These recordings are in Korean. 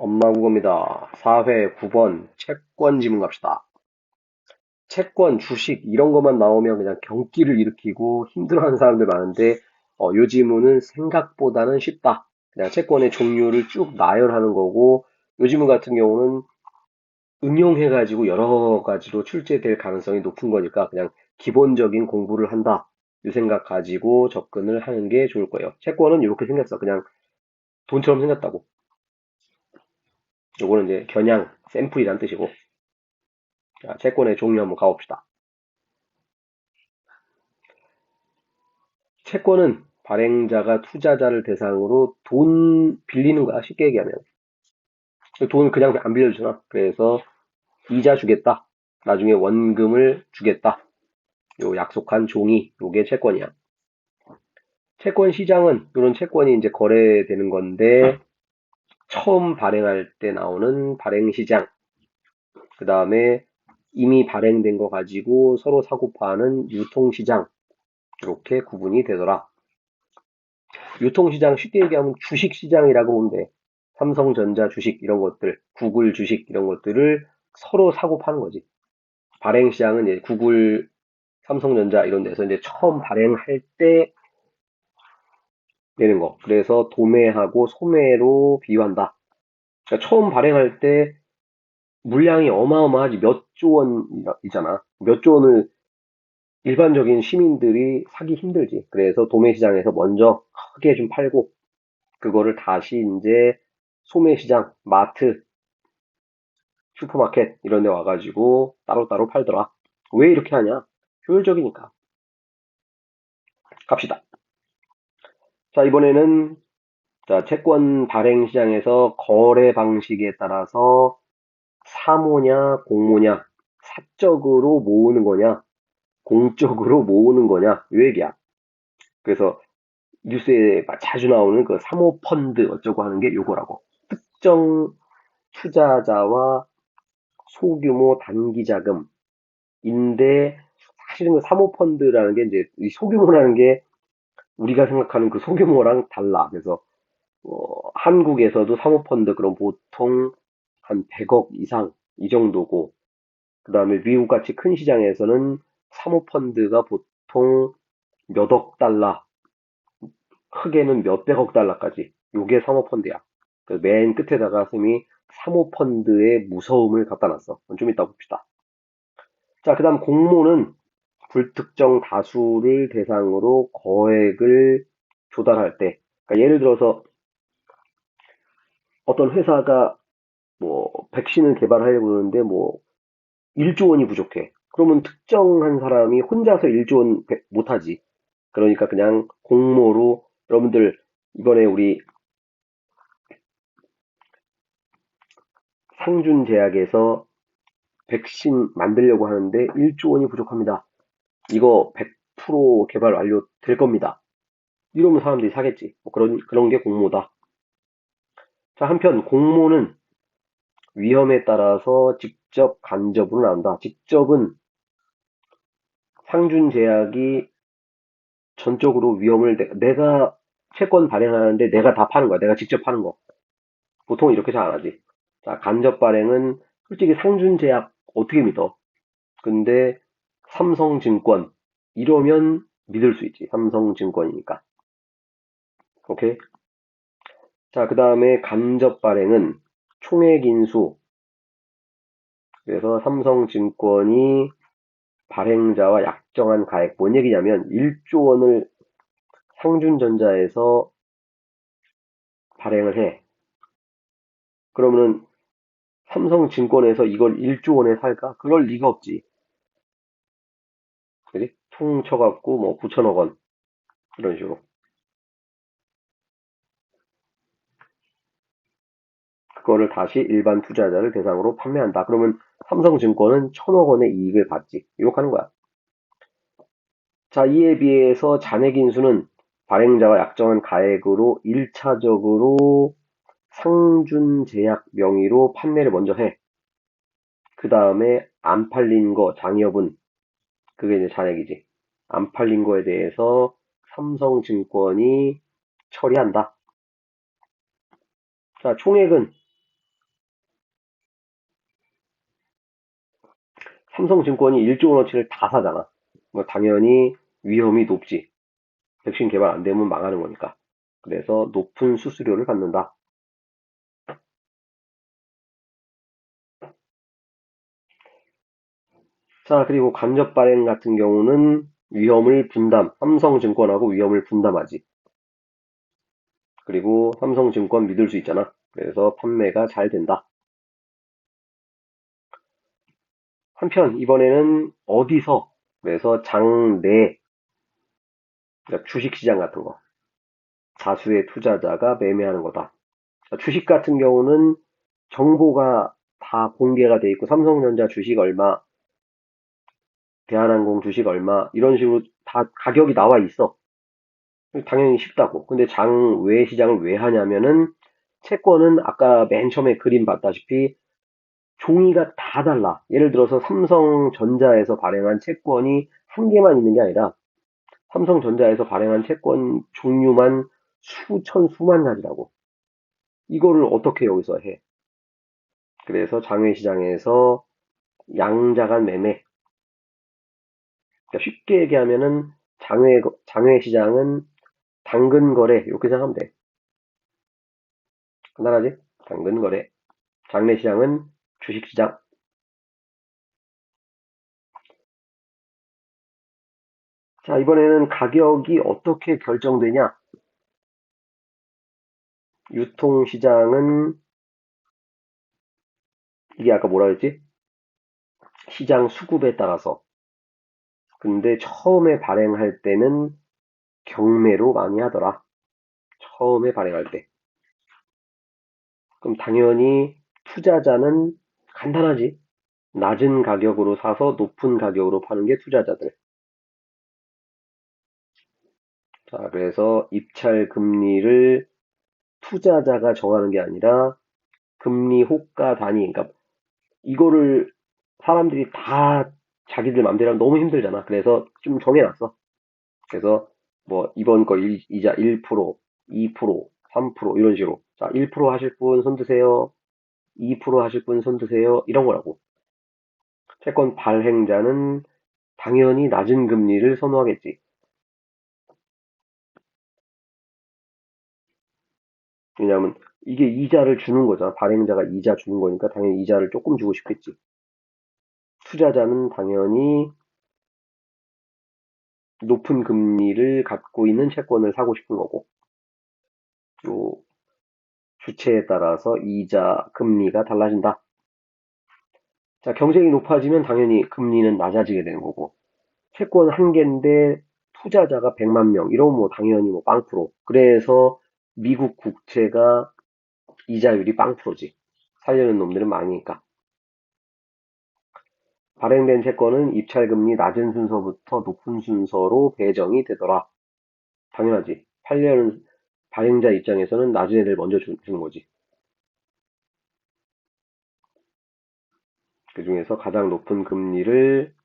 엄마 국어입니다. 4회 9번 채권 지문 갑시다. 채권, 주식 이런 것만 나오면 그냥 경기를 일으키고 힘들어하는 사람들 많은데 요 지문은 생각보다는 쉽다. 그냥 채권의 종류를 쭉 나열하는 거고 요 지문 같은 경우는 응용해가지고 여러 가지로 출제될 가능성이 높은 거니까 그냥 기본적인 공부를 한다. 이 생각 가지고 접근을 하는 게 좋을 거예요. 채권은 이렇게 생겼어. 그냥 돈처럼 생겼다고. 요거는 이제 겨냥, 샘플이란 뜻이고. 자, 채권의 종류 한번 가봅시다. 채권은 발행자가 투자자를 대상으로 돈 빌리는 거야. 쉽게 얘기하면. 돈을 그냥 안 빌려주잖아. 그래서 이자 주겠다. 나중에 원금을 주겠다. 요 약속한 종이, 요게 채권이야. 채권 시장은 이런 채권이 이제 거래되는 건데 처음 발행할 때 나오는 발행 시장. 그 다음에 이미 발행된 거 가지고 서로 사고 파는 유통 시장. 이렇게 구분이 되더라. 유통시장 쉽게 얘기하면 주식시장이라고 보면 돼. 삼성전자 주식 이런 것들, 구글 주식 이런 것들을 서로 사고 파는 거지. 발행시장은 이제 구글, 삼성전자 이런 데서 이제 처음 발행할 때 내는 거. 그래서 도매하고 소매로 비유한다. 그러니까 처음 발행할 때 물량이 어마어마하지 몇 조 원이잖아. 몇 조 원을 일반적인 시민들이 사기 힘들지. 그래서 도매시장에서 먼저 크게 좀 팔고 그거를 다시 이제 소매시장, 마트, 슈퍼마켓 이런 데 와가지고 따로따로 팔더라. 왜 이렇게 하냐? 효율적이니까. 갑시다. 자, 이번에는 자, 채권 발행 시장에서 거래 방식에 따라서 사모냐, 공모냐, 사적으로 모으는 거냐, 공적으로 모으는 거냐, 이 얘기야. 그래서 뉴스에 자주 나오는 그 사모펀드 어쩌고 하는 게 요거라고. 특정 투자자와 소규모 단기 자금인데 사실은 그 사모펀드라는 게 이제 이 소규모라는 게 우리가 생각하는 그 소규모랑 달라. 그래서 한국에서도 사모펀드 그럼 보통 한 100억 이상 이 정도고 그다음에 미국 같이 큰 시장에서는 사모펀드가 보통 몇 억 달러, 크게는 몇백억 달러까지. 요게 사모펀드야. 그맨 끝에다가 쌤이 사모펀드의 무서움을 갖다 놨어. 좀 이따 봅시다. 자, 그 다음 공모는 불특정 다수를 대상으로 거액을 조달할 때, 그러니까 예를 들어서 어떤 회사가 뭐 백신을 개발하려고 그러는데 뭐 1조 원이 부족해. 그러면 특정한 사람이 혼자서 1조 원 못하지. 그러니까 그냥 공모로 여러분들 이번에 우리 상준제약에서 백신 만들려고 하는데 1조 원이 부족합니다. 이거 100% 개발 완료될 겁니다. 이러면 사람들이 사겠지. 뭐 그런 게 공모다. 자, 한편 공모는 위험에 따라서 직접 간접으로 나온다. 직접은 상준제약이 전적으로 위험을 내가 채권 발행하는데 내가 다 파는 거야. 내가 직접 파는 거. 보통 이렇게 잘 안 하지. 자, 간접 발행은 솔직히 상준제약 어떻게 믿어? 근데 삼성증권 이러면 믿을 수 있지. 삼성증권이니까. 오케이? 자, 그 다음에 간접 발행은 총액 인수. 그래서 삼성증권이 발행자와 약정한 가액, 뭔 얘기냐면 1조 원을 상준전자에서 발행을 해. 그러면은 삼성증권에서 이걸 1조 원에 살까? 그럴 리가 없지. 그지? 퉁 쳐갖고 뭐 9천억 원 이런 식으로. 그거를 다시 일반 투자자를 대상으로 판매한다. 그러면 삼성증권은 1,000억 원의 이익을 받지. 이렇게 하는 거야. 자, 이에 비해서 잔액 인수는 발행자와 약정한 가액으로 1차적으로 상준제약 명의로 판매를 먼저 해. 그 다음에 안 팔린 거, 장이여분, 그게 이제 잔액이지. 안 팔린 거에 대해서 삼성증권이 처리한다. 자, 총액은 삼성증권이 1조 원어치를 다 사잖아. 뭐 당연히 위험이 높지. 백신 개발 안 되면 망하는 거니까. 그래서 높은 수수료를 받는다. 자, 그리고 간접 발행 같은 경우는 삼성증권하고 위험을 분담하지. 그리고 삼성증권 믿을 수 있잖아. 그래서 판매가 잘 된다. 한편 이번에는 어디서, 그래서 장내, 그러니까 주식시장 같은 거, 다수의 투자자가 매매하는 거다. 주식 같은 경우는 정보가 다 공개가 돼 있고 삼성전자 주식 얼마, 대한항공 주식 얼마 이런 식으로 다 가격이 나와 있어. 당연히 쉽다고. 근데 장외 시장을 왜 하냐면은 채권은 아까 맨 처음에 그림 봤다시피 종이가 다 달라. 예를 들어서 삼성전자에서 발행한 채권이 한 개만 있는 게 아니라 삼성전자에서 발행한 채권 종류만 수천 수만 가지라고. 이거를 어떻게 여기서 해? 그래서 장외 시장에서 양자간 매매. 그러니까 쉽게 얘기하면은 장외 시장은 당근 거래 이렇게 생각하면 돼. 간단하지? 당근 거래. 장내 시장은 주식 시장. 자, 이번에는 가격이 어떻게 결정되냐? 유통 시장은 이게 아까 뭐라 그랬지? 시장 수급에 따라서. 근데 처음에 발행할 때는 경매로 많이 하더라. 처음에 발행할 때. 그럼 당연히 투자자는 간단하지. 낮은 가격으로 사서 높은 가격으로 파는 게 투자자들. 자, 그래서 입찰 금리를 투자자가 정하는 게 아니라 금리 호가 단위, 그러니까 이거를 사람들이 다 자기들 맘대로 하면 너무 힘들잖아. 그래서 좀 정해놨어. 그래서 뭐 이번 거 이자 1%, 2%, 3% 이런 식으로. 자, 1% 하실 분 손 드세요. 2% 하실 분 손 드세요. 이런 거라고. 채권 발행자는 당연히 낮은 금리를 선호하겠지. 왜냐하면 이게 이자를 주는 거잖아. 발행자가 이자 주는 거니까 당연히 이자를 조금 주고 싶겠지. 투자자는 당연히 높은 금리를 갖고 있는 채권을 사고 싶은 거고. 요 주체에 따라서 이자 금리가 달라진다. 자, 경쟁이 높아지면 당연히 금리는 낮아지게 되는 거고. 채권 한 개인데 투자자가 100만 명 이러면 뭐 당연히 뭐 빵프로. 그래서 미국 국채가 이자율이 빵프로지. 살려는 놈들은 많으니까. 발행된 채권은 입찰금리 낮은 순서부터 높은 순서로 배정이 되더라. 당연하지. 팔려는 발행자 입장에서는 낮은 애들 먼저 주는 거지. 그 중에서 가장 높은 금리를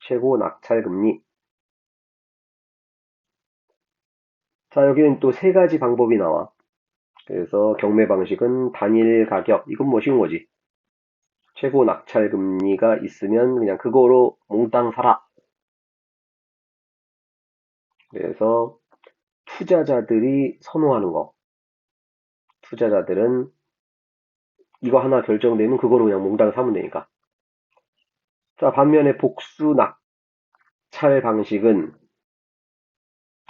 최고 낙찰금리. 자, 여기는 또 세 가지 방법이 나와. 그래서 경매 방식은 단일 가격. 이건 뭐 쉬운 거지. 최고 낙찰금리가 있으면 그냥 그거로 몽땅 사라. 그래서 투자자들이 선호하는 거. 투자자들은 이거 하나 결정되면 그거로 그냥 몽땅 사면 되니까. 자, 반면에 복수 낙찰 방식은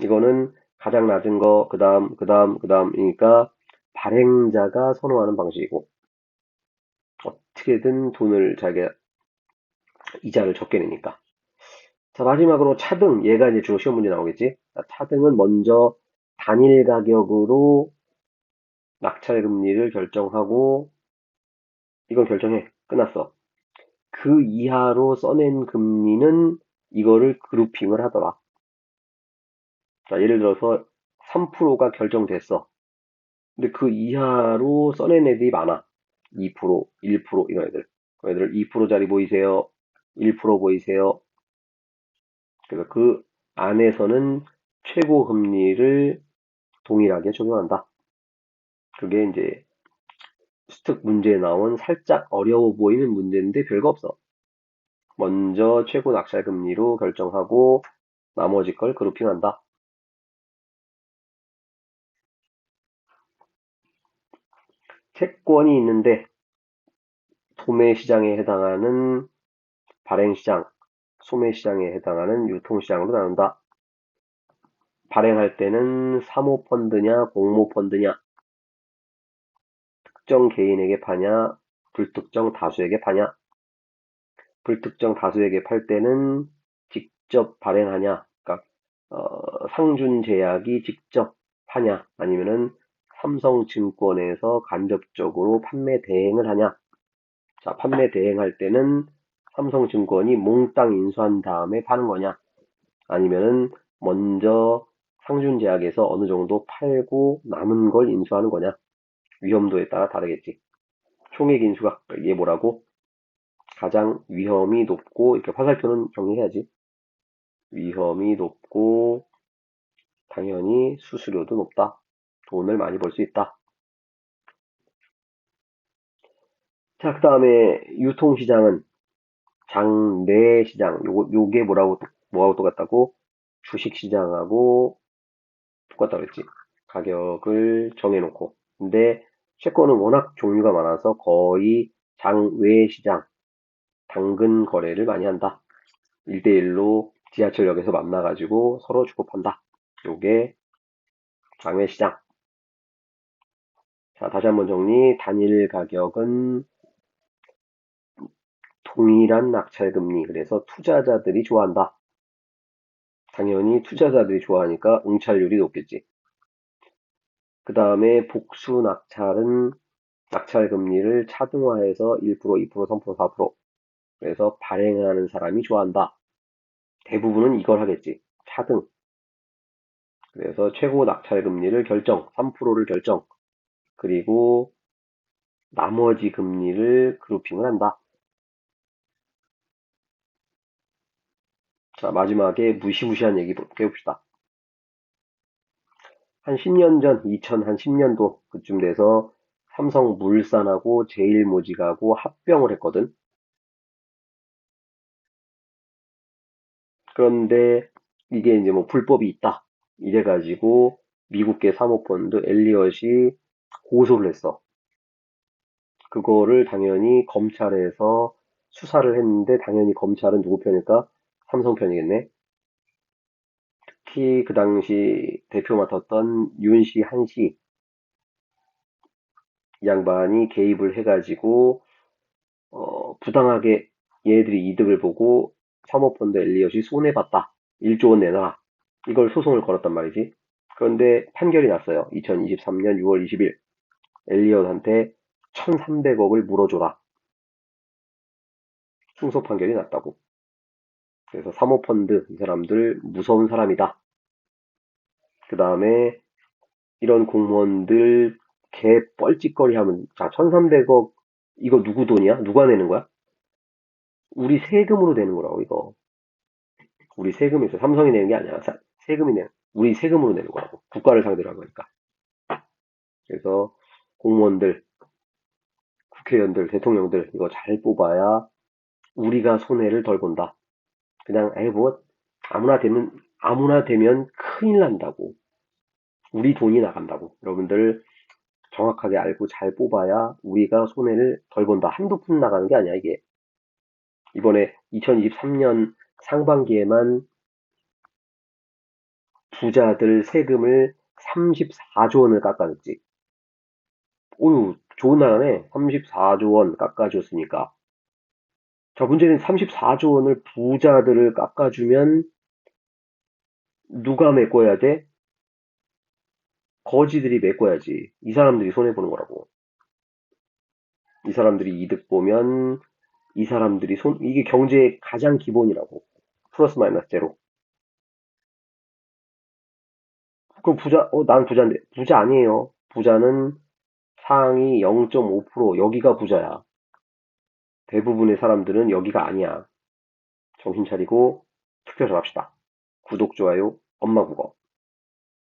이거는 가장 낮은 거, 그 다음이니까 발행자가 선호하는 방식이고 어떻게든 돈을 자기가 이자를 적게 내니까. 자, 마지막으로 차등. 얘가 이제 주로 시험 문제 나오겠지. 자, 차등은 먼저 단일 가격으로 낙찰 금리를 결정하고 이건 결정해. 끝났어. 그 이하로 써낸 금리는 이거를 그룹핑을 하더라. 자, 예를 들어서 3%가 결정됐어. 근데 그 이하로 써낸 애들이 많아. 2%, 1% 이런 애들. 그 애들 2%짜리 보이세요? 1% 보이세요? 그래서 그 안에서는 최고 금리를 동일하게 적용한다. 그게 이제 수특 문제에 나온 살짝 어려워 보이는 문제인데 별거 없어. 먼저 최고 낙찰 금리로 결정하고 나머지 걸 그룹핑한다. 채권이 있는데 도매시장에 해당하는 발행시장, 소매시장에 해당하는 유통시장으로 나눈다. 발행할 때는 사모펀드냐 공모펀드냐, 특정 개인에게 파냐 불특정 다수에게 파냐. 불특정 다수에게 팔 때는 직접 발행하냐, 그러니까 상준제약이 직접 하냐, 아니면은 삼성증권에서 간접적으로 판매 대행을 하냐. 자, 판매 대행할 때는 삼성증권이 몽땅 인수한 다음에 파는 거냐, 아니면은 먼저 상준제약에서 어느 정도 팔고 남은 걸 인수하는 거냐. 위험도에 따라 다르겠지. 총액 인수가 이게 뭐라고? 가장 위험이 높고, 이렇게 화살표는 정리해야지. 위험이 높고 당연히 수수료도 높다. 돈을 많이 벌 수 있다. 자, 그 다음에 유통시장은 장내 시장. 요게 뭐하고 똑같다고? 주식시장하고 똑같다고 했지. 가격을 정해놓고. 근데 채권은 워낙 종류가 많아서 거의 장외 시장, 당근 거래를 많이 한다. 1대1로 지하철역에서 만나가지고 서로 주고 판다. 요게 장외 시장. 자, 다시 한번 정리. 단일 가격은 동일한 낙찰금리. 그래서 투자자들이 좋아한다. 당연히 투자자들이 좋아하니까 응찰률이 높겠지. 그 다음에 복수 낙찰은 낙찰금리를 차등화해서 1%, 2%, 3%, 4%. 그래서 발행하는 사람이 좋아한다. 대부분은 이걸 하겠지. 차등. 그래서 최고 낙찰금리를 결정, 3%를 결정. 그리고 나머지 금리를 그룹핑을 한다. 자, 마지막에 무시무시한 얘기 해봅시다. 한 10년 전, 2010년도 그쯤 돼서 삼성물산하고 제일모직하고 합병을 했거든. 그런데 이게 이제 뭐 불법이 있다. 이래가지고 미국계 사모펀드 엘리엇이 고소를 했어. 그거를 당연히 검찰에서 수사를 했는데 당연히 검찰은 누구 편일까? 삼성 편이겠네. 특히 그 당시 대표 맡았던 윤씨, 한씨 이 양반이 개입을 해가지고 부당하게 얘네들이 이득을 보고 사모펀드 엘리엇이 손해봤다. 1조 원 내놔라. 이걸 소송을 걸었단 말이지. 그런데 판결이 났어요. 2023년 6월 20일 엘리엇한테 1,300억을 물어줘라. 승소 판결이 났다고. 그래서 사모펀드 이 사람들 무서운 사람이다. 그 다음에 이런 공무원들 개 뻘짓거리 하면, 자, 1,300억 이거 누구 돈이야? 누가 내는 거야? 우리 세금으로 내는 거라고, 이거. 우리 세금에서 삼성이 내는 게 아니라 세금이 내는, 우리 세금으로 내는 거라고. 국가를 상대로 한 거니까. 그래서 공무원들, 국회의원들, 대통령들 이거 잘 뽑아야 우리가 손해를 덜 본다. 그냥 에이 뭐 아무나 되면 큰일 난다고. 우리 돈이 나간다고. 여러분들 정확하게 알고 잘 뽑아야 우리가 손해를 덜 본다. 한두 푼 나가는 게 아니야, 이게. 이번에 2023년 상반기에만 부자들 세금을 34조 원을 깎아줬지. 오유, 좋은 나라네. 34조 원 깎아줬으니까. 자, 문제는 34조 원을 부자들을 깎아주면 누가 메꿔야 돼? 거지들이 메꿔야지. 이 사람들이 손해보는 거라고. 이 사람들이 이득 보면 이 사람들이 이게 경제의 가장 기본이라고. 플러스 마이너스 제로. 그럼 난 부자인데. 부자 아니에요. 부자는 상위 0.5%, 여기가 부자야. 대부분의 사람들은 여기가 아니야. 정신 차리고 투표 를 합시다. 구독, 좋아요, 엄마 국어.